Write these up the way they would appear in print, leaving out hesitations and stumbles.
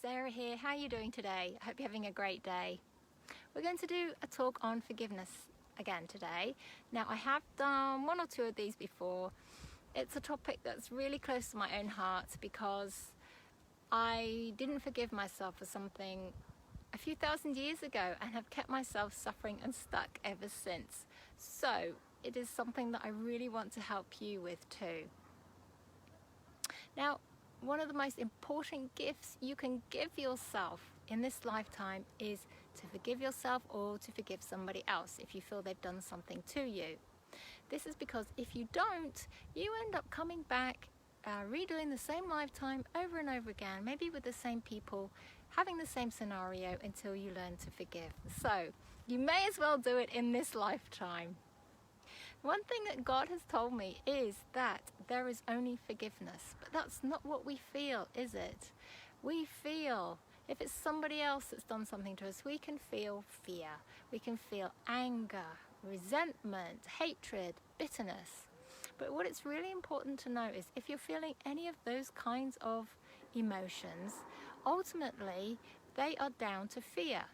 Sarah here. How are you doing today? I hope you're having a great day. We're going to do a talk on forgiveness again today. Now, I have done one or two of these before. It's a topic that's really close to my own heart because I didn't forgive myself for something a few thousand years ago and have kept myself suffering and stuck ever since. So it is something that I really want to help you with too. Now, one of the most important gifts you can give yourself in this lifetime is to forgive yourself or to forgive somebody else if you feel they've done something to you. This is because if you don't, you end up coming back, redoing the same lifetime over and over again, maybe with the same people, having the same scenario until you learn to forgive. So you may as well do it in this lifetime. One thing that God has told me is that there is only forgiveness, but that's not what we feel, is it? We feel, if it's somebody else that's done something to us, we can feel fear, we can feel anger, resentment, hatred, bitterness. But what it's really important to know is if you're feeling any of those kinds of emotions, ultimately they are down to fear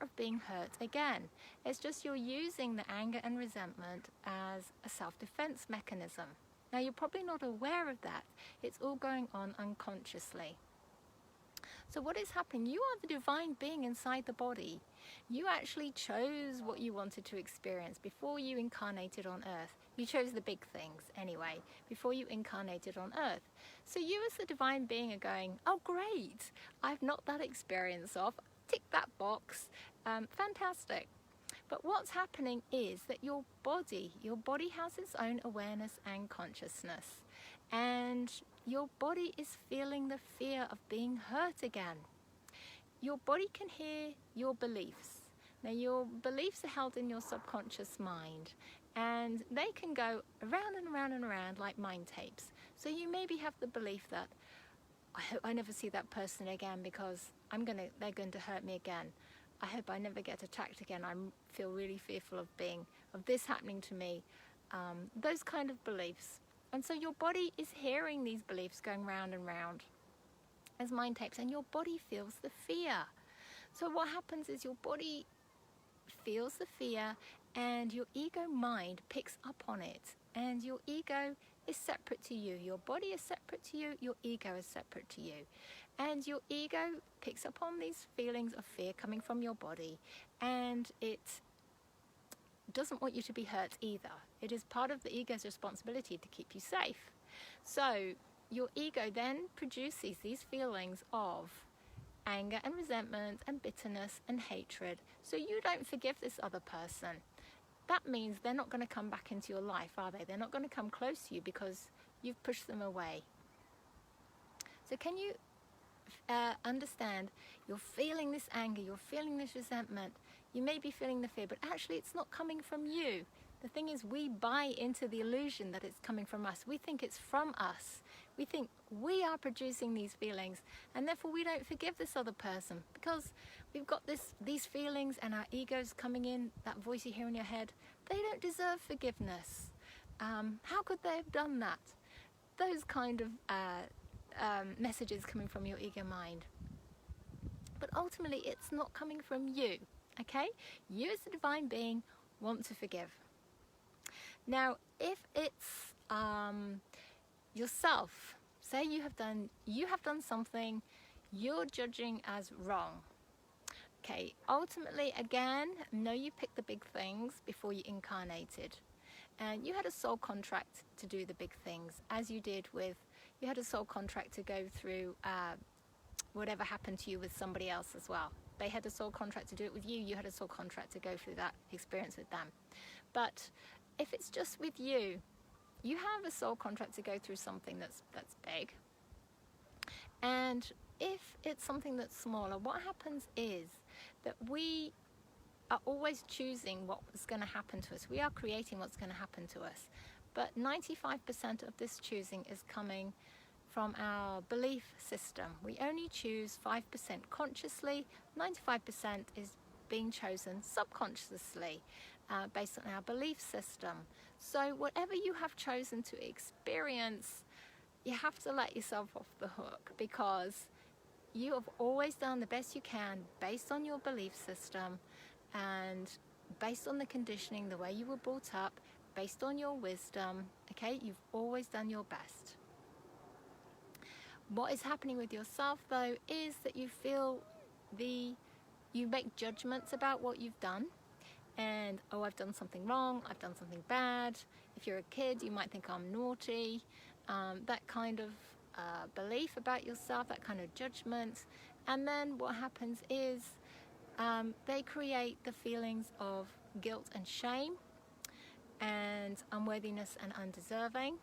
of being hurt again. It's just you're using the anger and resentment as a self-defense mechanism. Now, you're probably not aware of that. It's all going on unconsciously. So what is happening? You are the divine being inside the body. You actually chose what you wanted to experience before you incarnated on earth. You chose the big things anyway, before you incarnated on earth. So you as the divine being are going, oh great, I've not that experience of, tick that box, fantastic. But what's happening is that your body has its own awareness and consciousness, and your body is feeling the fear of being hurt again. Your body can hear your beliefs. Now, your beliefs are held in your subconscious mind, and they can go around and around and around like mind tapes. So you maybe have the belief that, I hope I never see that person again because they're going to hurt me again. I hope I never get attacked again. I feel really fearful of this happening to me. Those kind of beliefs. And so your body is hearing these beliefs going round and round as mind tapes, and your body feels the fear. So what happens is your body feels the fear and your ego mind picks up on it, and your ego is separate to you. Your body is separate to you, your ego is separate to you. And your ego picks up on these feelings of fear coming from your body, and it doesn't want you to be hurt either. It is part of the ego's responsibility to keep you safe. So your ego then produces these feelings of anger and resentment and bitterness and hatred. So you don't forgive this other person. That means they're not going to come back into your life, are they? They're not going to come close to you because you've pushed them away. So can you understand, you're feeling this anger, you're feeling this resentment, you may be feeling the fear, but actually it's not coming from you. The thing is, we buy into the illusion that it's coming from us. We think it's from us. We think we are producing these feelings, and therefore we don't forgive this other person because we've got these feelings and our ego's coming in, that voice you hear in your head. They don't deserve forgiveness. How could they have done that? Those kind of messages coming from your ego mind. But ultimately, it's not coming from you, okay? You as a divine being want to forgive. Now, if it's yourself, say you have done something you're judging as wrong. Okay, ultimately, again, know you picked the big things before you incarnated. And you had a soul contract to do the big things, as you had a soul contract to go through whatever happened to you with somebody else as well. They had a soul contract to do it with you, you had a soul contract to go through that experience with them. But if it's just with you, you have a soul contract to go through something that's big. And if it's something that's smaller, what happens is that we are always choosing what's going to happen to us. We are creating what's going to happen to us. But 95% of this choosing is coming from our belief system. We only choose 5% consciously, 95% is being chosen subconsciously based on our belief system. So whatever you have chosen to experience, you have to let yourself off the hook, because you have always done the best you can based on your belief system and based on the conditioning, the way you were brought up, based on your wisdom. Okay, you've always done your best. What is happening with yourself though is that you feel you make judgments about what you've done, and oh, I've done something wrong, I've done something bad. If you're a kid, you might think I'm naughty. That kind of belief about yourself, that kind of judgment. And then what happens is they create the feelings of guilt and shame and unworthiness and undeserving.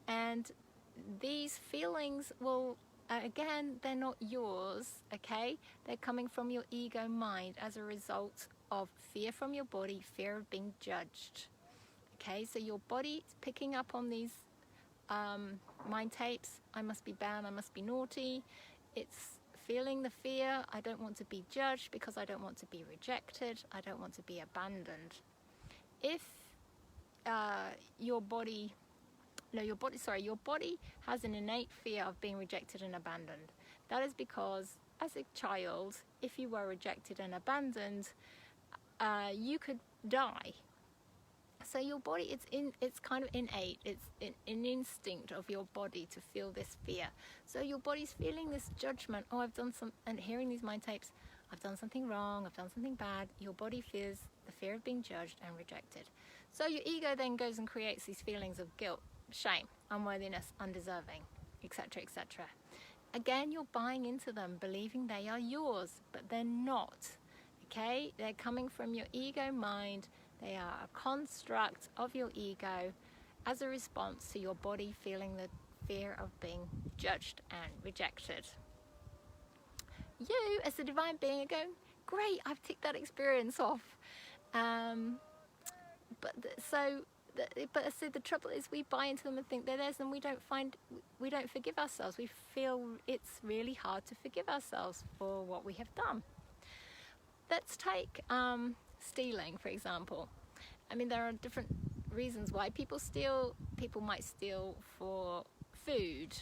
And these feelings will, again, they're not yours, okay? They're coming from your ego mind as a result of fear from your body, fear of being judged. Okay, so your body's picking up on these mind tapes. I must be bad, I must be naughty. It's feeling the fear. I don't want to be judged because I don't want to be rejected. I don't want to be abandoned. If your body has an innate fear of being rejected and abandoned. That is because as a child, if you were rejected and abandoned, you could die. So your body, it's kind of innate. It's an instinct of your body to feel this fear. So your body's feeling this judgment. Oh, and hearing these mind tapes, I've done something wrong, I've done something bad. Your body feels the fear of being judged and rejected. So your ego then goes and creates these feelings of guilt, shame, unworthiness, undeserving, etc., etc. Again, you're buying into them, believing they are yours, but they're not. Okay? They're coming from your ego mind. They are a construct of your ego as a response to your body feeling the fear of being judged and rejected. You, as a divine being, are going, great, I've ticked that experience off. But the trouble is we buy into them and think they're theirs, and we don't forgive ourselves. We feel it's really hard to forgive ourselves for what we have done. Let's take stealing, for example. I mean, there are different reasons why people steal. People might steal for food.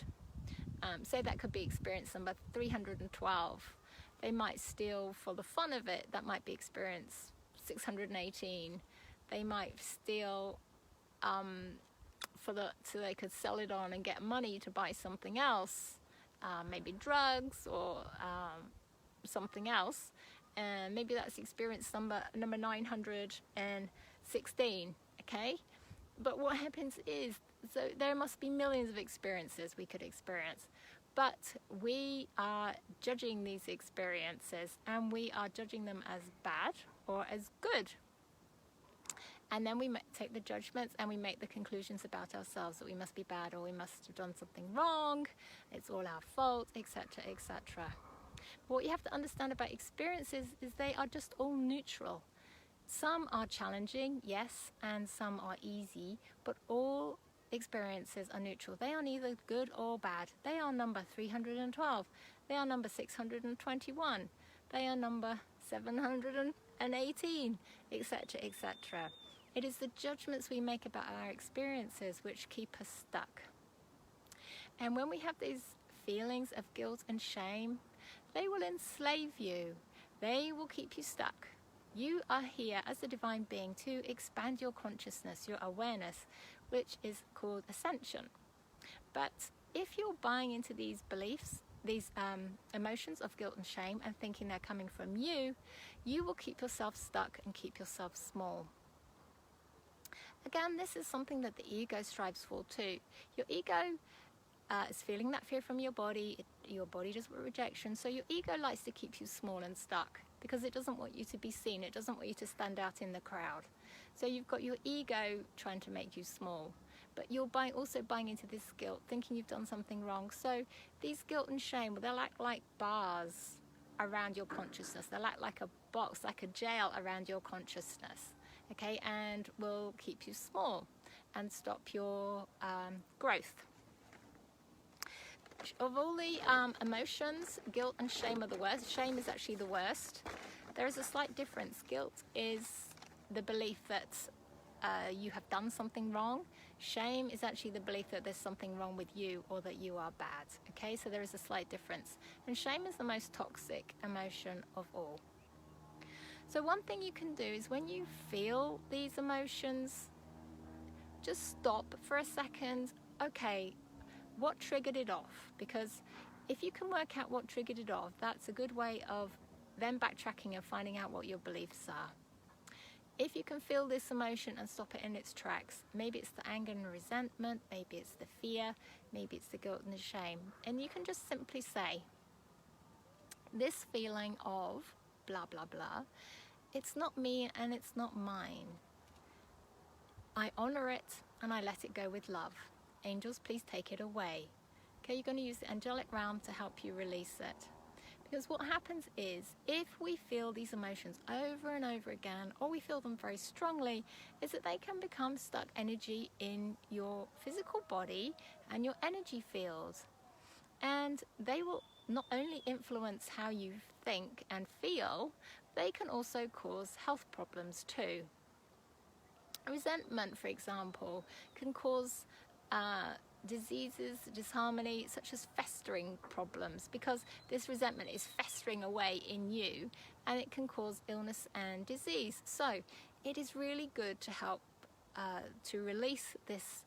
Say that could be experience number 312. They might steal for the fun of it. That might be experience 618. They might steal so they could sell it on and get money to buy something else, maybe drugs or something else. And maybe that's experience number 916. Okay, but what happens is, so there must be millions of experiences we could experience, but we are judging these experiences, and we are judging them as bad or as good. And then we take the judgments and we make the conclusions about ourselves, that we must be bad, or we must have done something wrong, it's all our fault, etc., etc. What you have to understand about experiences is they are just all neutral. Some are challenging, yes, and some are easy, but all experiences are neutral. They are neither good or bad. They are number 312. They are number 621. They are number 718, etc., etc. It is the judgments we make about our experiences which keep us stuck. And when we have these feelings of guilt and shame, they will enslave you. They will keep you stuck. You are here as a divine being to expand your consciousness, your awareness, which is called ascension. But if you're buying into these beliefs, these emotions of guilt and shame, and thinking they're coming from you, you will keep yourself stuck and keep yourself small. Again, this is something that the ego strives for too. Your ego is feeling that fear from your body. Your body does rejection, so your ego likes to keep you small and stuck because it doesn't want you to be seen. It doesn't want you to stand out in the crowd. So you've got your ego trying to make you small, but you're also buying into this guilt, thinking you've done something wrong. So these guilt and shame, they'll act like bars around your consciousness. They'll act like a box, like a jail around your consciousness, okay, and will keep you small and stop your growth. Of all the emotions, guilt and shame are the worst. Shame is actually the worst. There is a slight difference. Guilt is the belief that you have done something wrong. Shame is actually the belief that there's something wrong with you or that you are bad. Okay, so there is a slight difference. And shame is the most toxic emotion of all. So one thing you can do is when you feel these emotions, just stop for a second. Okay, what triggered it off? Because if you can work out what triggered it off, that's a good way of then backtracking and finding out what your beliefs are. If you can feel this emotion and stop it in its tracks, maybe it's the anger and resentment, maybe it's the fear, maybe it's the guilt and the shame, and you can just simply say, this feeling of blah blah blah, it's not me and it's not mine. I honor it and I let it go with love. Angels, please take it away. Okay, you're going to use the angelic realm to help you release it. Because what happens is, if we feel these emotions over and over again, or we feel them very strongly, is that they can become stuck energy in your physical body and your energy field. And they will not only influence how you think and feel, they can also cause health problems too. Resentment, for example, can cause diseases, disharmony, such as festering problems, because this resentment is festering away in you, and it can cause illness and disease. So it is really good to help to release this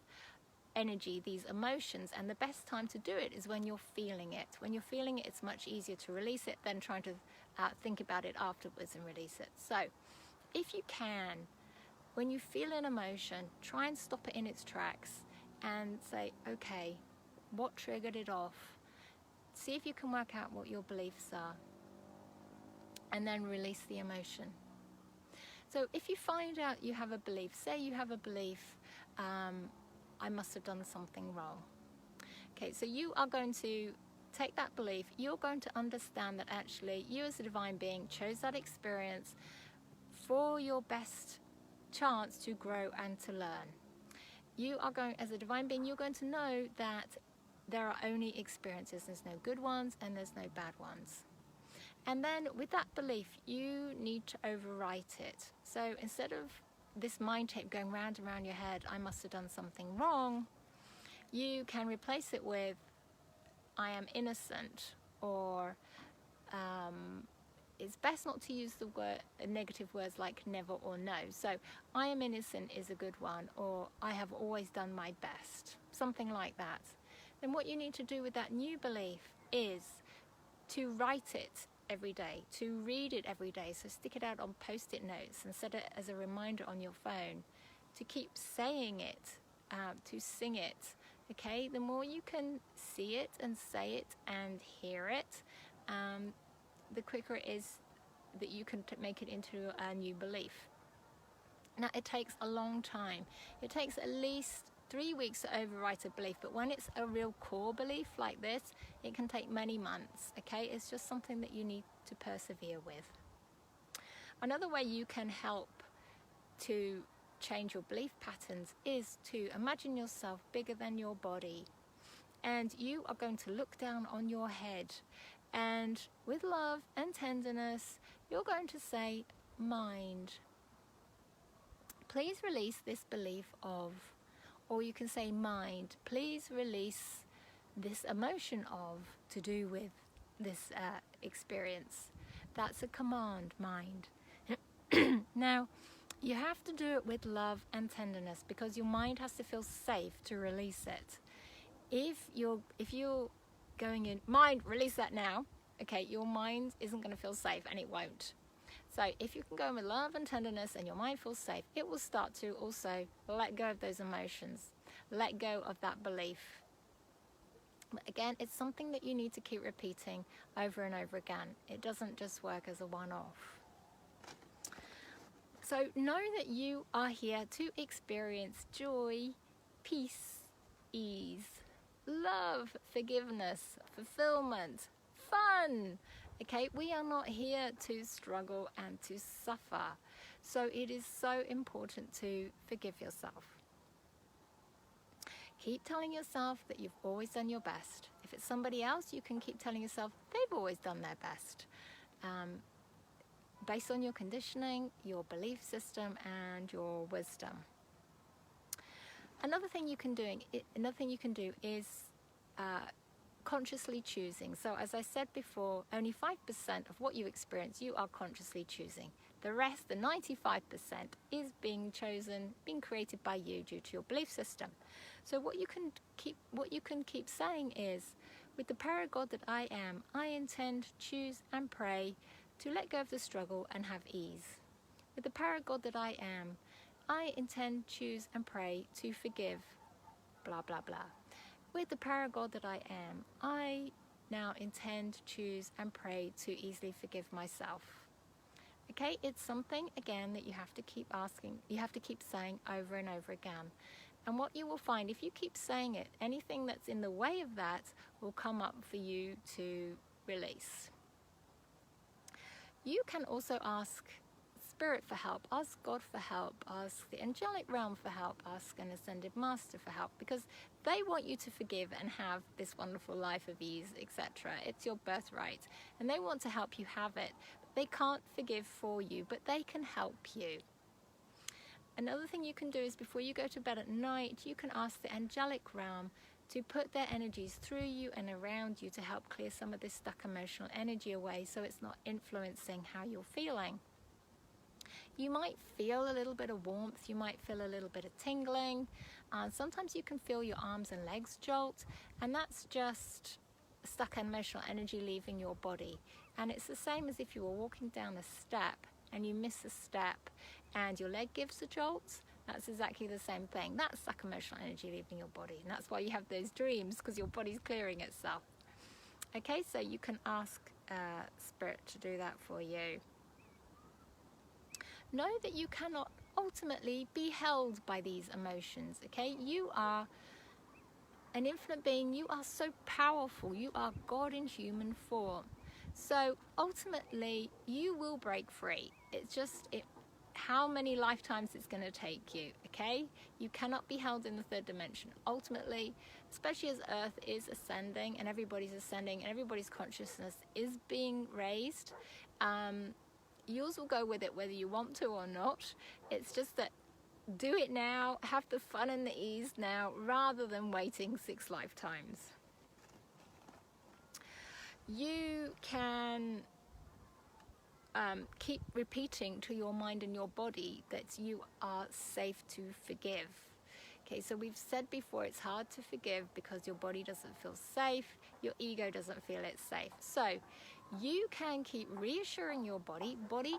energy, these emotions, and the best time to do it is when you're feeling it. When you're feeling it, it's much easier to release it than trying to think about it afterwards and release it. So if you can, when you feel an emotion, try and stop it in its tracks and say, okay, what triggered it off? See if you can work out what your beliefs are, and then release the emotion. So if you find out you have a belief, say you have a belief, I must have done something wrong. Okay, so you are going to take that belief, you're going to understand that actually you as a divine being chose that experience for your best chance to grow and to learn. You are going, as a divine being, you're going to know that there are only experiences. There's no good ones and there's no bad ones. And then with that belief, you need to overwrite it. So instead of this mind tape going round and round your head, I must have done something wrong, you can replace it with, I am innocent, or it's best not to use the word negative words like never or no. So I am innocent is a good one, or I have always done my best, something like that. Then what you need to do with that new belief is to write it every day, to read it every day. So stick it out on post-it notes and set it as a reminder on your phone, to keep saying it, to sing it. Okay, the more you can see it and say it and hear it, the quicker it is that you can make it into a new belief. Now, it takes a long time. It takes at least 3 weeks to overwrite a belief, but when it's a real core belief like this, it can take many months. Okay, it's just something that you need to persevere with. Another way you can help to change your belief patterns is to imagine yourself bigger than your body, and you are going to look down on your head, and with love and tenderness you're going to say, mind, please release this belief of, or you can say, mind, please release this emotion of, to do with this experience. That's a command, mind. Now, you have to do it with love and tenderness, because your mind has to feel safe to release it. If you're going in, mind, release that now, okay, your mind isn't going to feel safe, and it won't. So if you can go in with love and tenderness and your mind feels safe, it will start to also let go of those emotions, let go of that belief. But again, it's something that you need to keep repeating over and over again. It doesn't just work as a one-off. So know that you are here to experience joy, peace, ease, love, forgiveness, fulfillment, fun. Okay, we are not here to struggle and to suffer. So it is so important to forgive yourself. Keep telling yourself that you've always done your best. If it's somebody else, you can keep telling yourself they've always done their best. Based on your conditioning, your belief system, and your wisdom. Another thing you can do is consciously choosing. So as I said before, only 5% of what you experience you are consciously choosing. The rest, the 95%, is being created by you due to your belief system. So what you can keep saying is, with the power of God that I am, I intend, choose and pray to let go of the struggle and have ease. With the power of God that I am, I intend, choose and pray to forgive, blah, blah, blah. With the power of God that I am, I now intend, choose and pray to easily forgive myself. Okay, it's something, again, that you have to keep asking, you have to keep saying over and over again. And what you will find, if you keep saying it, anything that's in the way of that will come up for you to release. You can also ask Spirit for help, ask God for help, ask the angelic realm for help, ask an ascended master for help, because they want you to forgive and have this wonderful life of ease, etc. It's your birthright, and they want to help you have it. They can't forgive for you, but they can help you. Another thing you can do is, before you go to bed at night, you can ask the angelic realm to put their energies through you and around you to help clear some of this stuck emotional energy away, so it's not influencing how you're feeling. You might feel a little bit of warmth, you might feel a little bit of tingling, sometimes you can feel your arms and legs jolt, and that's just stuck emotional energy leaving your body. And it's the same as if you were walking down a step and you miss a step and your leg gives a jolt. That's exactly the same thing. That's stuck emotional energy leaving your body, and that's why you have those dreams, because your body's clearing itself. Okay, so you can ask Spirit to do that for you. Know that you cannot ultimately be held by these emotions, okay? You are an infinite being. You are so powerful. You are God in human form. So ultimately, you will break free. It's just how many lifetimes it's going to take you, okay? You cannot be held in the third dimension. Ultimately, especially as Earth is ascending and everybody's ascending and everybody's consciousness is being raised, yours will go with it whether you want to or not. It's just that do it now, have the fun and the ease now, rather than waiting 6 lifetimes. You can keep repeating to your mind and your body that you are safe to forgive. Okay, so we've said before, it's hard to forgive because your body doesn't feel safe, your ego doesn't feel it's safe. So you can keep reassuring your body,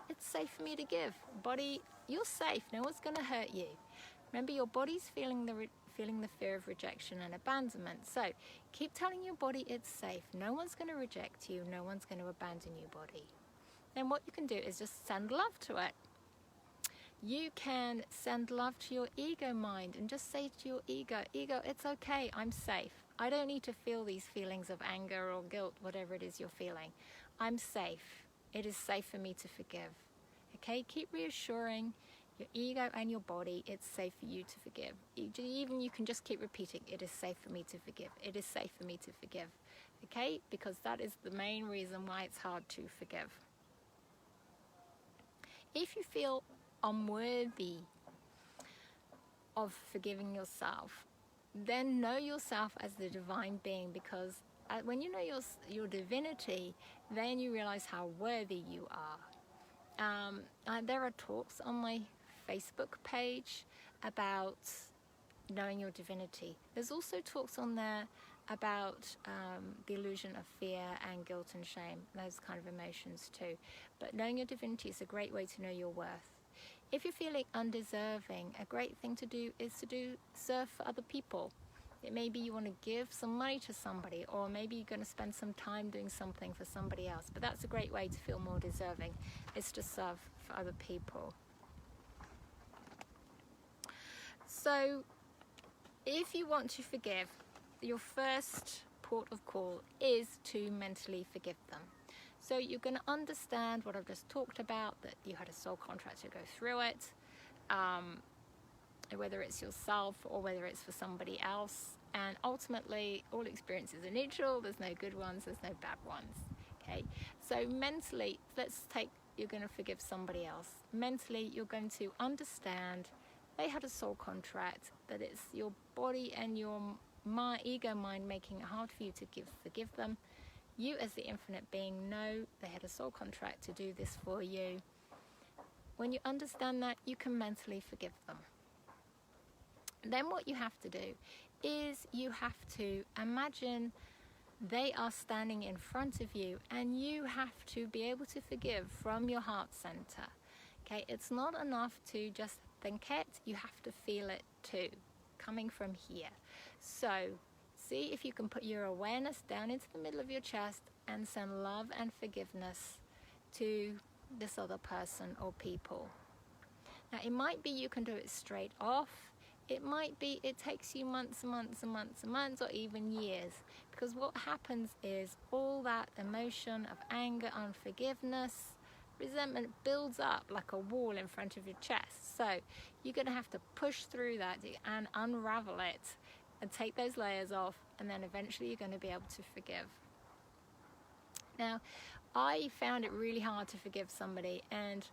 it's safe for me to give. Body, you're safe, no one's going to hurt you. Remember, your body's feeling the fear of rejection and abandonment. So keep telling your body it's safe. No one's going to reject you, no one's going to abandon you, body. Then what you can do is just send love to it. You can send love to your ego mind and just say to your ego, it's okay, I'm safe. I don't need to feel these feelings of anger or guilt, whatever it is you're feeling. I'm safe. It is safe for me to forgive. Okay, keep reassuring your ego and your body it's safe for you to forgive. Even you can just keep repeating, it is safe for me to forgive. It is safe for me to forgive. Okay, because that is the main reason why it's hard to forgive. If you feel unworthy of forgiving yourself, then know yourself as the divine being, because when you know your divinity, then you realize how worthy you are. There are talks on my Facebook page about knowing your divinity. There's also talks on there about the illusion of fear and guilt and shame, those kind of emotions too. But knowing your divinity is a great way to know your worth. If you're feeling undeserving, a great thing to do is to serve for other people. It may be you want to give some money to somebody, or maybe you're going to spend some time doing something for somebody else. But that's a great way to feel more deserving, is to serve for other people. So if you want to forgive, your first port of call is to mentally forgive them. So you're going to understand what I've just talked about, that you had a soul contract to go through it, whether it's yourself or whether it's for somebody else. And ultimately, all experiences are neutral. There's no good ones, there's no bad ones. Okay, so mentally, you're going to forgive somebody else. Mentally, you're going to understand they had a soul contract. that it's your body and your ego mind making it hard for you to forgive them. You as the infinite being know they had a soul contract to do this for you. When you understand that, you can mentally forgive them. Then what you have to do is you have to imagine they are standing in front of you, and you have to be able to forgive from your heart center. Okay, it's not enough to just think it, you have to feel it too, coming from here. So see if you can put your awareness down into the middle of your chest and send love and forgiveness to this other person or people. Now it might be you can do it straight off. It might be it takes you months and months and months and months, or even years, because what happens is all that emotion of anger, unforgiveness, resentment builds up like a wall in front of your chest. So you're going to have to push through that and unravel it and take those layers off, and then eventually you're going to be able to forgive. Now, I found it really hard to forgive somebody, and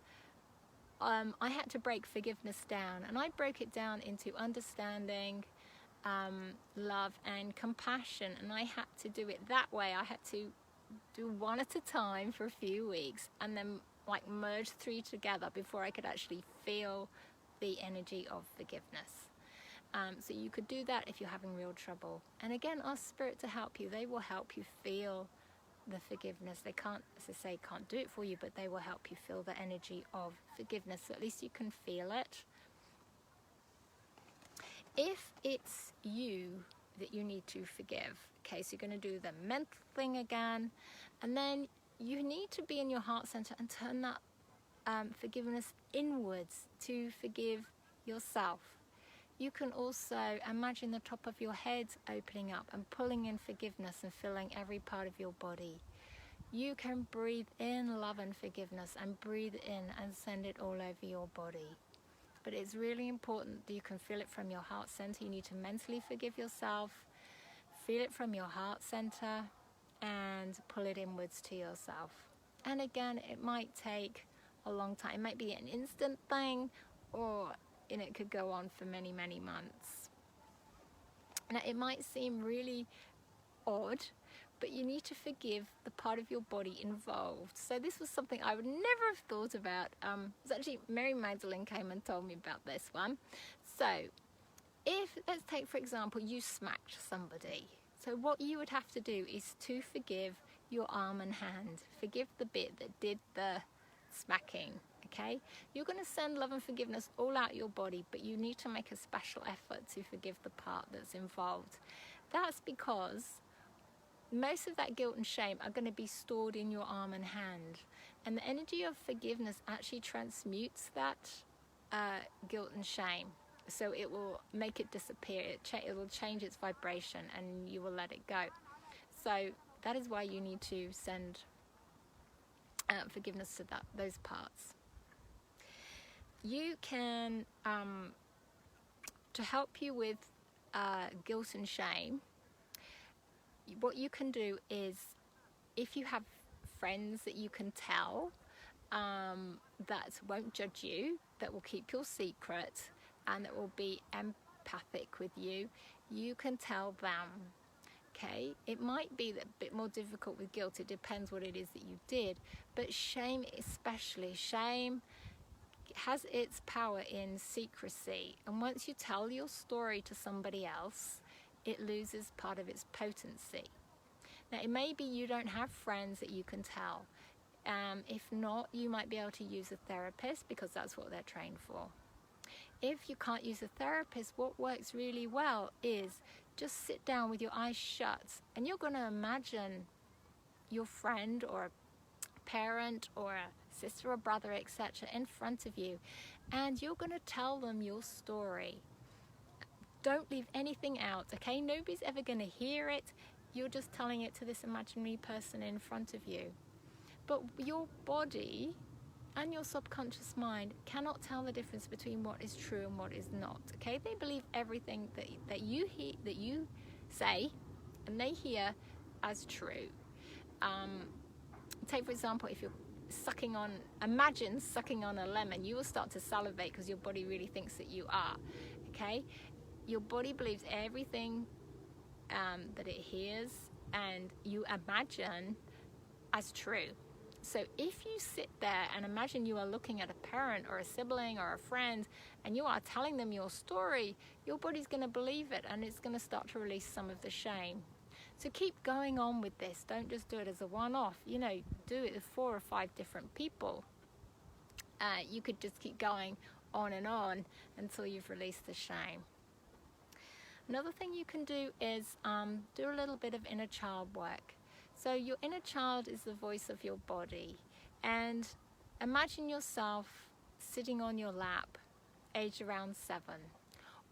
I had to break forgiveness down, and I broke it down into understanding, love and compassion, and I had to do it that way. I had to do one at a time for a few weeks, and then like merge three together before I could actually feel the energy of forgiveness. So you could do that if you're having real trouble, and again, ask Spirit to help you. They will help you feel the forgiveness. They can't, as I say, can't do it for you, but they will help you feel the energy of forgiveness, so at least you can feel it. If it's you that you need to forgive, okay, so you're going to do the mental thing again, and then you need to be in your heart center and turn that forgiveness inwards to forgive yourself. You can also imagine the top of your head opening up and pulling in forgiveness and filling every part of your body. You can breathe in love and forgiveness and breathe in and send it all over your body. But it's really important that you can feel it from your heart center. You need to mentally forgive yourself, feel it from your heart center, and pull it inwards to yourself. And again, it might take a long time. It might be an instant thing, or it could go on for many, many months. Now, it might seem really odd, but you need to forgive the part of your body involved. So this was something I would never have thought about. It was actually Mary Magdalene came and told me about this one. So if, let's take for example, you smacked somebody. So what you would have to do is to forgive your arm and hand. Forgive the bit that did the smacking. Okay, you're going to send love and forgiveness all out your body, but you need to make a special effort to forgive the part that's involved. That's because most of that guilt and shame are going to be stored in your arm and hand, and the energy of forgiveness actually transmutes that guilt and shame, so it will make it disappear. It will change its vibration, and you will let it go. So that is why you need to send forgiveness to those parts. You can, to help you with guilt and shame, what you can do is, if you have friends that you can tell that won't judge you, that will keep your secret, and that will be empathic with you, you can tell them. Okay, it might be a bit more difficult with guilt. It depends what it is that you did, but shame especially, shame has its power in secrecy, and once you tell your story to somebody else, it loses part of its potency. Now, it may be you don't have friends that you can tell. If not, you might be able to use a therapist, because that's what they're trained for. If you can't use a therapist, what works really well is just sit down with your eyes shut, and you're going to imagine your friend or a parent or a sister or brother, etc., in front of you, and you're going to tell them your story. Don't leave anything out, okay? Nobody's ever going to hear it. You're just telling it to this imaginary person in front of you. But your body and your subconscious mind cannot tell the difference between what is true and what is not, okay? They believe everything that you hear, that you say, and they hear as true. Take for example, if you're imagine sucking on a lemon, you will start to salivate because your body really thinks that you are, okay? your body believes everything that it hears and you imagine as true. So if you sit there and imagine you are looking at a parent or a sibling or a friend and you are telling them your story, your body's going to believe it and it's going to start to release some of the shame. So keep going on with this. Don't just do it as a one-off. You know, do it with 4 or 5 different people. You could just keep going on and on until you've released the shame. Another thing you can do is do a little bit of inner child work. So your inner child is the voice of your body, and imagine yourself sitting on your lap, aged around 7,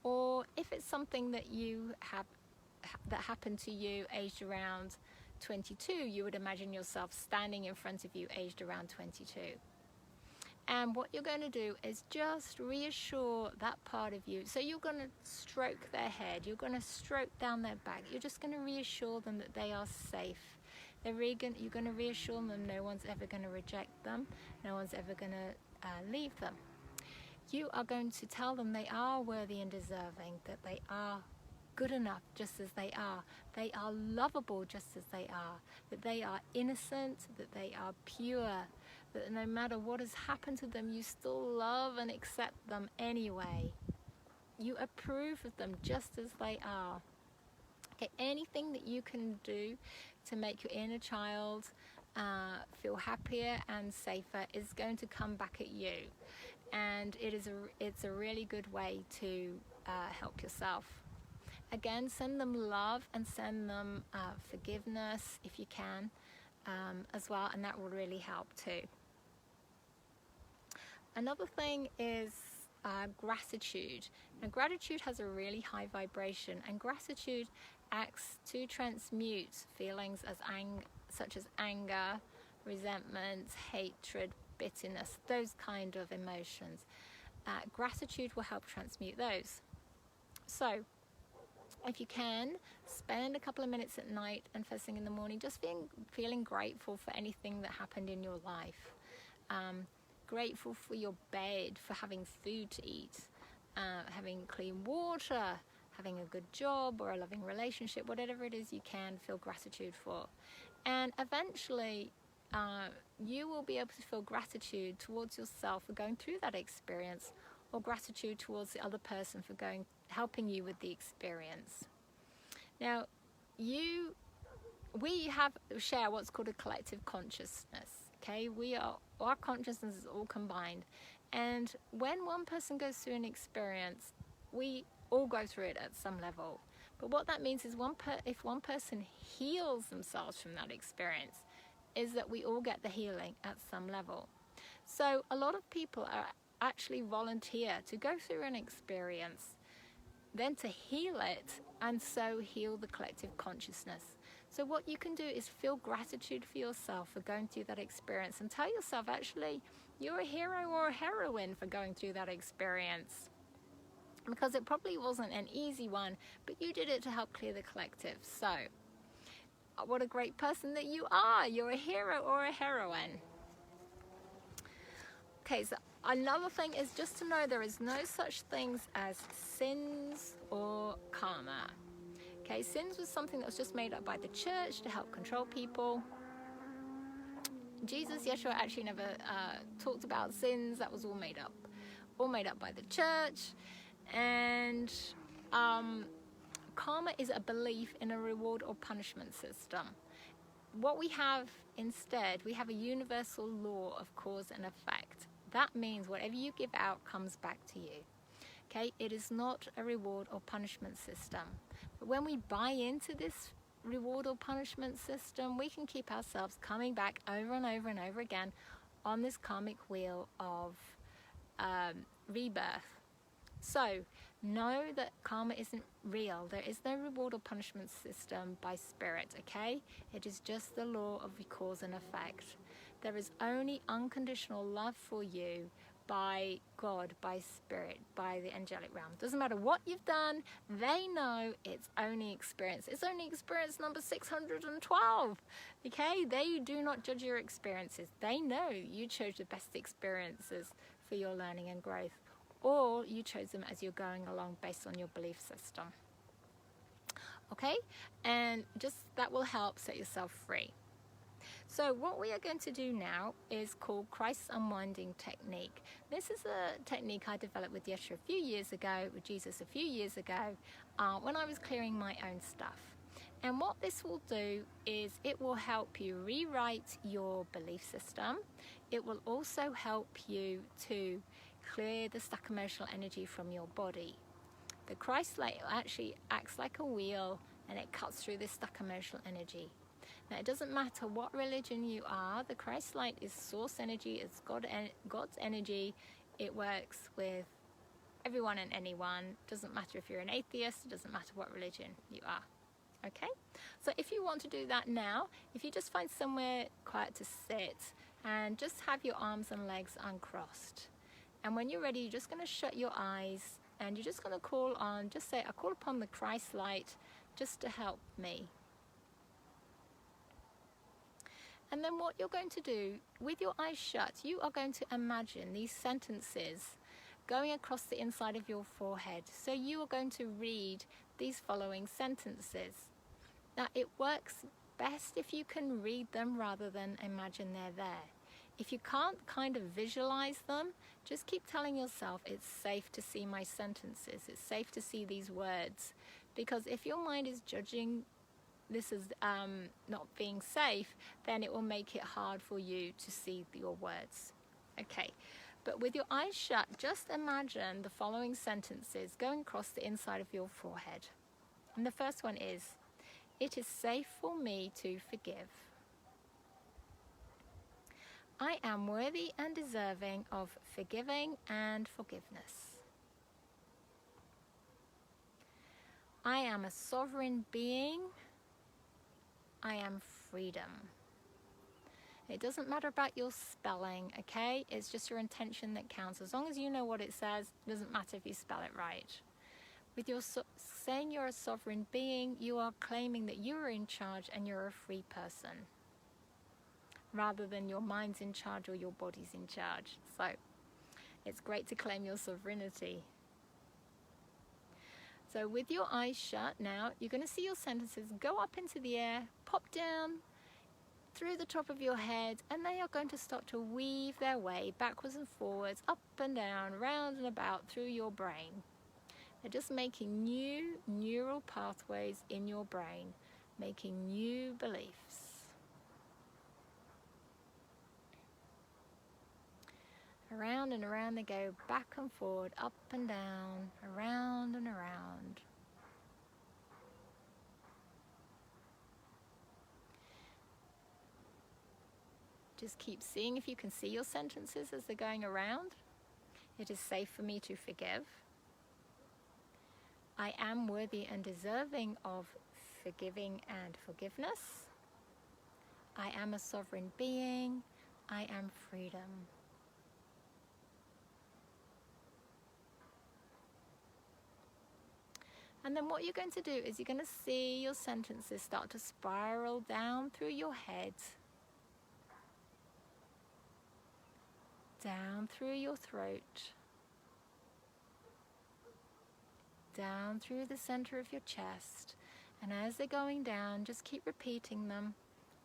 or if it's something that you have that happened to you aged around 22, you would imagine yourself standing in front of you aged around 22. And what you're going to do is just reassure that part of you. So you're going to stroke their head, you're going to stroke down their back, you're just going to reassure them that they are safe. You're going to reassure them no one's ever going to reject them, no one's ever going to leave them. You are going to tell them they are worthy and deserving, that they are good enough just as they are lovable just as they are, that they are innocent, that they are pure, that no matter what has happened to them, you still love and accept them anyway. You approve of them just as they are. Okay, anything that you can do to make your inner child feel happier and safer is going to come back at you, and it's a really good way to help yourself. Again, send them love and send them forgiveness if you can as well, and that will really help too. Another thing is gratitude. Now, gratitude has a really high vibration, and gratitude acts to transmute feelings such as anger, resentment, hatred, bitterness, those kind of emotions. Gratitude will help transmute those. So if you can, spend a couple of minutes at night and first thing in the morning just feeling grateful for anything that happened in your life. Grateful for your bed, for having food to eat, having clean water, having a good job or a loving relationship, whatever it is you can feel gratitude for. And eventually you will be able to feel gratitude towards yourself for going through that experience, or gratitude towards the other person for helping you with the experience. Now, we share what's called a collective consciousness. Okay, our consciousness is all combined, and when one person goes through an experience, we all go through it at some level. But what that means is if one person heals themselves from that experience, is that we all get the healing at some level. So a lot of people are actually volunteer to go through an experience, then to heal it, and so heal the collective consciousness. So what you can do is feel gratitude for yourself for going through that experience, and tell yourself, actually, you're a hero or a heroine for going through that experience. Because it probably wasn't an easy one, but you did it to help clear the collective. So, what a great person that you are. You're a hero or a heroine. Okay, so another thing is just to know there is no such things as sins or karma. Okay, sins was something that was just made up by the church to help control people. Jesus, Yeshua, actually never talked about sins. That was all made up by the church. And karma is a belief in a reward or punishment system. What we have instead, we have a universal law of cause and effect. That means whatever you give out comes back to you. Okay, it is not a reward or punishment system. But when we buy into this reward or punishment system, we can keep ourselves coming back over and over and over again on this karmic wheel of rebirth. So, know that karma isn't real. There is no reward or punishment system by spirit, okay? It is just the law of cause and effect. There is only unconditional love for you by God, by spirit, by the angelic realm. Doesn't matter what you've done, they know it's only experience. It's only experience number 612, okay? They do not judge your experiences. They know you chose the best experiences for your learning and growth. or you chose them as you're going along based on your belief system. Okay, and just that will help set yourself free. So what we are going to do now is called Christ's Unwinding technique. This is a technique I developed with Yeshua a few years ago, with Jesus a few years ago, when I was clearing my own stuff. And what this will do is it will help you rewrite your belief system. It will also help you to clear the stuck emotional energy from your body. The Christ light actually acts like a wheel, and it cuts through this stuck emotional energy. Now, it doesn't matter what religion you are, the Christ light is source energy, it's God's energy. It works with everyone and anyone. It doesn't matter if you're an atheist, it doesn't matter what religion you are. Okay? So if you want to do that now, if you just find somewhere quiet to sit and just have your arms and legs uncrossed. And when you're ready, you're just going to shut your eyes and you're just going to call on, just say, I call upon the Christ light just to help me. And then what you're going to do, with your eyes shut, you are going to imagine these sentences going across the inside of your forehead. So you are going to read these following sentences. Now, it works best if you can read them rather than imagine they're there. If you can't kind of visualize them, just keep telling yourself it's safe to see my sentences. It's safe to see these words. Because if your mind is judging this as not being safe, then it will make it hard for you to see your words. Okay, but with your eyes shut, just imagine the following sentences going across the inside of your forehead. And the first one is, it is safe for me to forgive. I am worthy and deserving of forgiving and forgiveness. I am a sovereign being. I am freedom. It doesn't matter about your spelling, okay? It's just your intention that counts. As long as you know what it says, it doesn't matter if you spell it right. With your saying you're a sovereign being, you are claiming that you are in charge and you're a free person, rather than your mind's in charge or your body's in charge. So it's great to claim your sovereignty. So with your eyes shut now, you're going to see your sentences go up into the air, pop down through the top of your head, and they are going to start to weave their way backwards and forwards, up and down, round and about through your brain. They're just making new neural pathways in your brain, making new beliefs. Around and around they go, back and forward, up and down, around and around. Just keep seeing if you can see your sentences as they're going around. It is safe for me to forgive. I am worthy and deserving of forgiving and forgiveness. I am a sovereign being. I am freedom. And then what you're going to do is you're going to see your sentences start to spiral down through your head, down through your throat, down through the center of your chest. And as they're going down, just keep repeating them,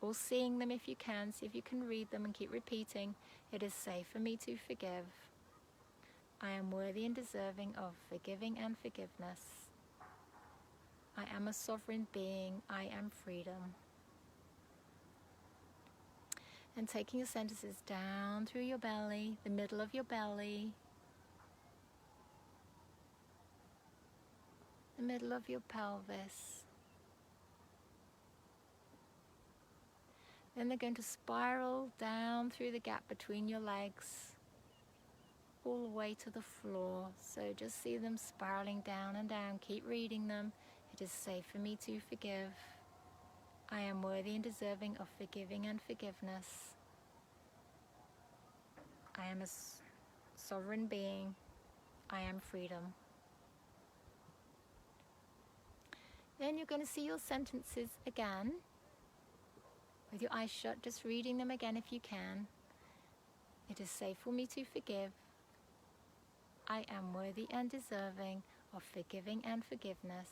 or seeing them if you can. See if you can read them and keep repeating. It is safe for me to forgive. I am worthy and deserving of forgiving and forgiveness. I am a sovereign being. I am freedom. And taking your sentences down through your belly, the middle of your belly, the middle of your pelvis. Then they're going to spiral down through the gap between your legs, all the way to the floor. So just see them spiraling down and down. Keep reading them. It is safe for me to forgive. I am worthy and deserving of forgiving and forgiveness. I am a sovereign being. I am freedom. Then you're going to see your sentences again, with your eyes shut, just reading them again if you can. It is safe for me to forgive. I am worthy and deserving of forgiving and forgiveness.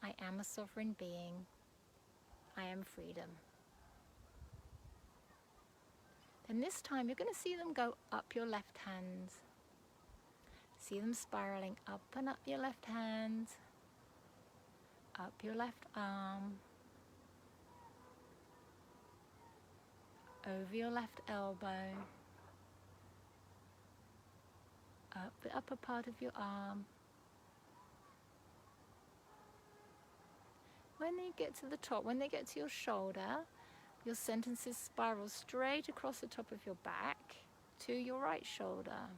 I am a sovereign being. I am freedom. Then this time you're going to see them go up your left hand. See them spiraling up and up your left hand, up your left arm, over your left elbow, up the upper part of your arm. When you get to the top, when they get to your shoulder, your sentences spiral straight across the top of your back to your right shoulder.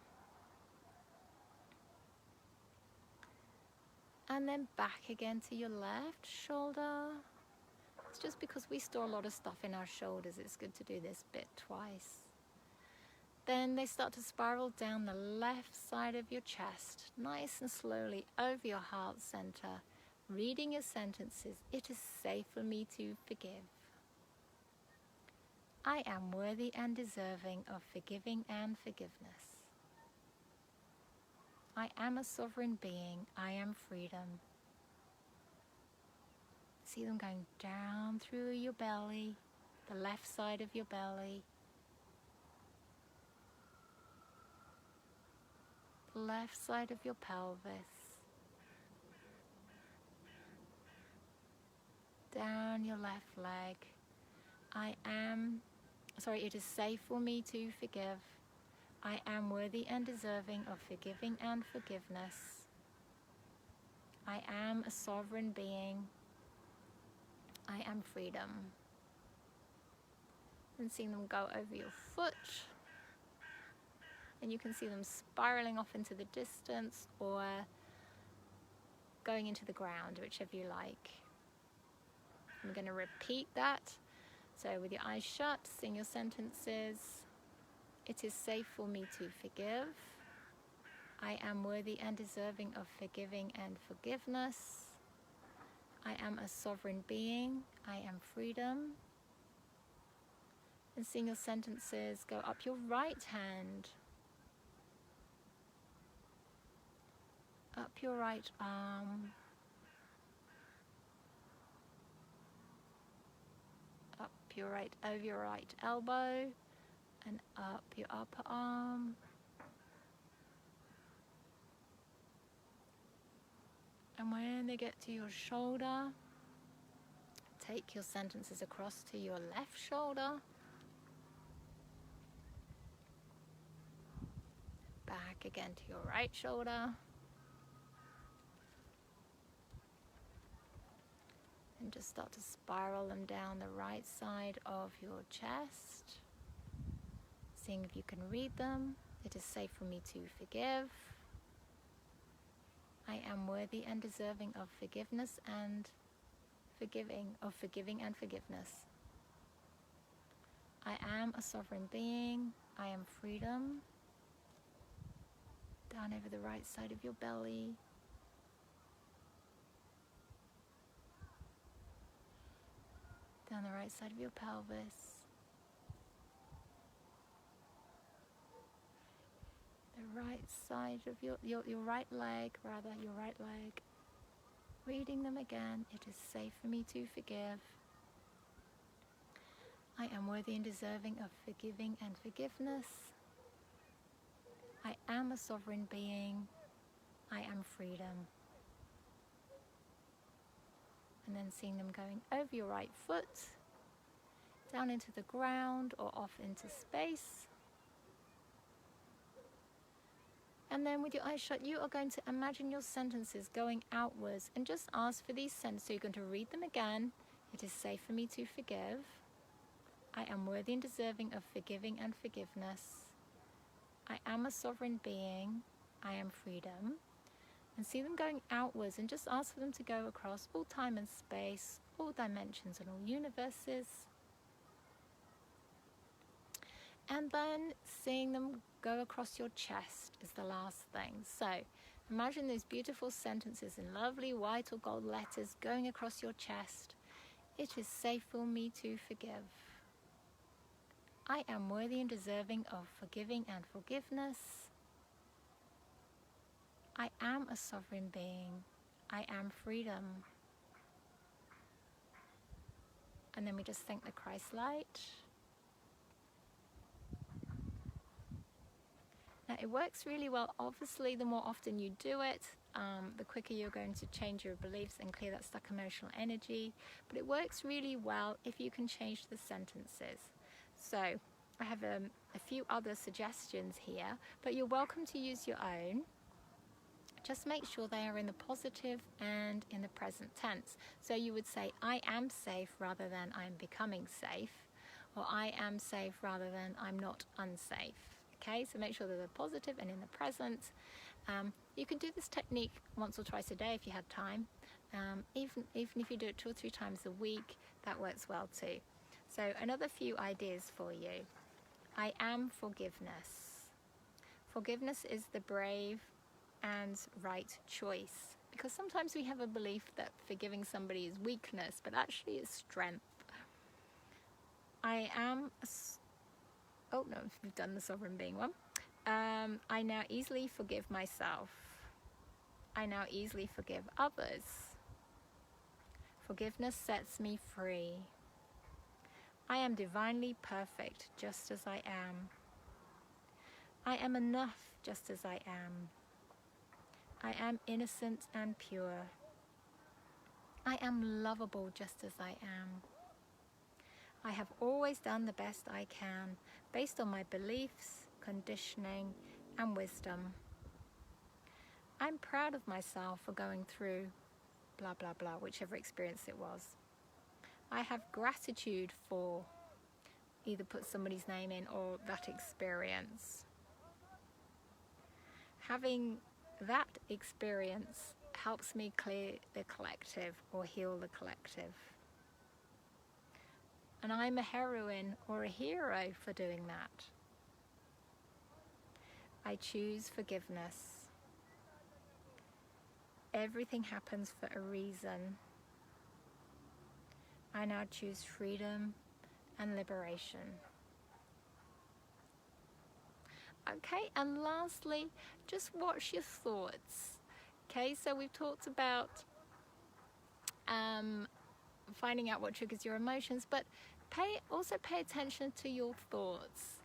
And then back again to your left shoulder. It's just because we store a lot of stuff in our shoulders, it's good to do this bit twice. Then they start to spiral down the left side of your chest, nice and slowly over your heart center, reading your sentences. It is safe for me to forgive. I am worthy and deserving of forgiving and forgiveness. I am a sovereign being. I am freedom. See them going down through your belly, the left side of your belly, the left side of your pelvis, down your left leg. It is safe for me to forgive. I am worthy and deserving of forgiving and forgiveness. I am a sovereign being. I am freedom. And seeing them go over your foot. And you can see them spiraling off into the distance or going into the ground, whichever you like. I'm going to repeat that. So with your eyes shut, sing your sentences. It is safe for me to forgive. I am worthy and deserving of forgiving and forgiveness. I am a sovereign being. I am freedom. And sing your sentences. Go up your right hand. Up your right arm. Up your right, over your right elbow. And up your upper arm. And when they get to your shoulder, take your sentences across to your left shoulder. Back again to your right shoulder. And just start to spiral them down the right side of your chest. Seeing if you can read them. It is safe for me to forgive. I am worthy and deserving of forgiveness and forgiving and forgiveness. I am a sovereign being. I am freedom. Down over the right side of your belly. Down the right side of your pelvis. The right side of your right leg, your right leg. Reading them again. It is safe for me to forgive. I am worthy and deserving of forgiving and forgiveness. I am a sovereign being. I am freedom. And then seeing them going over your right foot, down into the ground or off into space. And then with your eyes shut, you are going to imagine your sentences going outwards and just ask for these sentences. So you're going to read them again. It is safe for me to forgive. I am worthy and deserving of forgiving and forgiveness. I am a sovereign being. I am freedom. And see them going outwards and just ask for them to go across all time and space, all dimensions and all universes. And then seeing them go across your chest is the last thing. So imagine these beautiful sentences in lovely white or gold letters going across your chest. It is safe for me to forgive. I am worthy and deserving of forgiving and forgiveness. I am a sovereign being. I am freedom. And then we just think the Christ light. Now it works really well. Obviously, the more often you do it, the quicker you're going to change your beliefs and clear that stuck emotional energy. But it works really well if you can change the sentences. So I have a few other suggestions here, but you're welcome to use your own. Just make sure they are in the positive and in the present tense. So you would say, I am safe rather than I'm becoming safe, or I am safe rather than I'm not unsafe. Okay, so make sure that they're positive and in the present. You can do this technique once or twice a day if you have time. Even if you do it 2 or 3 times a week, that works well too. So another few ideas for you. I am forgiveness. Forgiveness is the brave and right choice, because sometimes we have a belief that forgiving somebody is weakness, but actually it's strength. I am oh no, we've done the sovereign being one. I now easily forgive myself. I now easily forgive others. Forgiveness sets me free. I am divinely perfect just as I am. I am enough just as I am. I am innocent and pure. I am lovable just as I am. I have always done the best I can based on my beliefs, conditioning, and wisdom. I'm proud of myself for going through blah blah blah, whichever experience it was. I have gratitude for, either put somebody's name in or that experience. Having that experience helps me clear the collective or heal the collective. And I'm a heroine or a hero for doing that. I choose forgiveness. Everything happens for a reason. I now choose freedom and liberation. Okay, and lastly, just watch your thoughts. Okay, so we've talked about finding out what triggers your emotions, but also pay attention to your thoughts.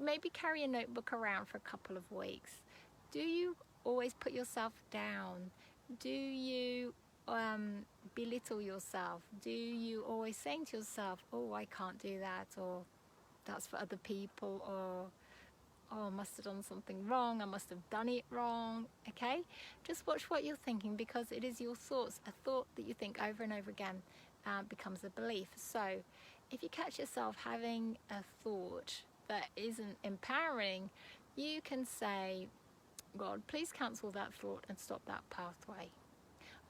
Maybe carry a notebook around for a couple of weeks. Do you always put yourself down? Do you belittle yourself? Do you always saying to yourself, oh, I can't do that, or that's for other people, or oh, I must have done something wrong, I must have done it wrong? Okay, just watch what you're thinking, because it is your thoughts. A thought that you think over and over again becomes a belief. So if you catch yourself having a thought that isn't empowering, you can say, God, please cancel that thought and stop that pathway.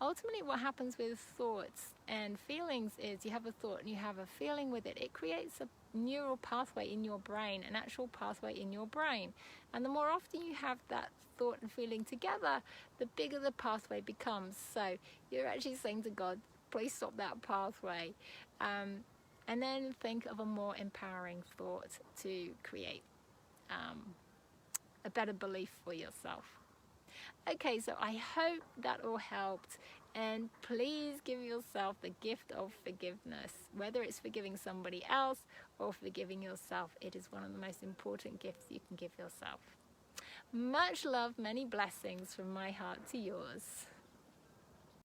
Ultimately, what happens with thoughts and feelings is you have a thought and you have a feeling with it. It creates a neural pathway in your brain, an actual pathway in your brain. And the more often you have that thought and feeling together, the bigger the pathway becomes. So you're actually saying to God, please stop that pathway. And then think of a more empowering thought to create a better belief for yourself. Okay, so I hope that all helped, and please give yourself the gift of forgiveness. Whether it's forgiving somebody else or forgiving yourself, it is one of the most important gifts you can give yourself. Much love, many blessings from my heart to yours.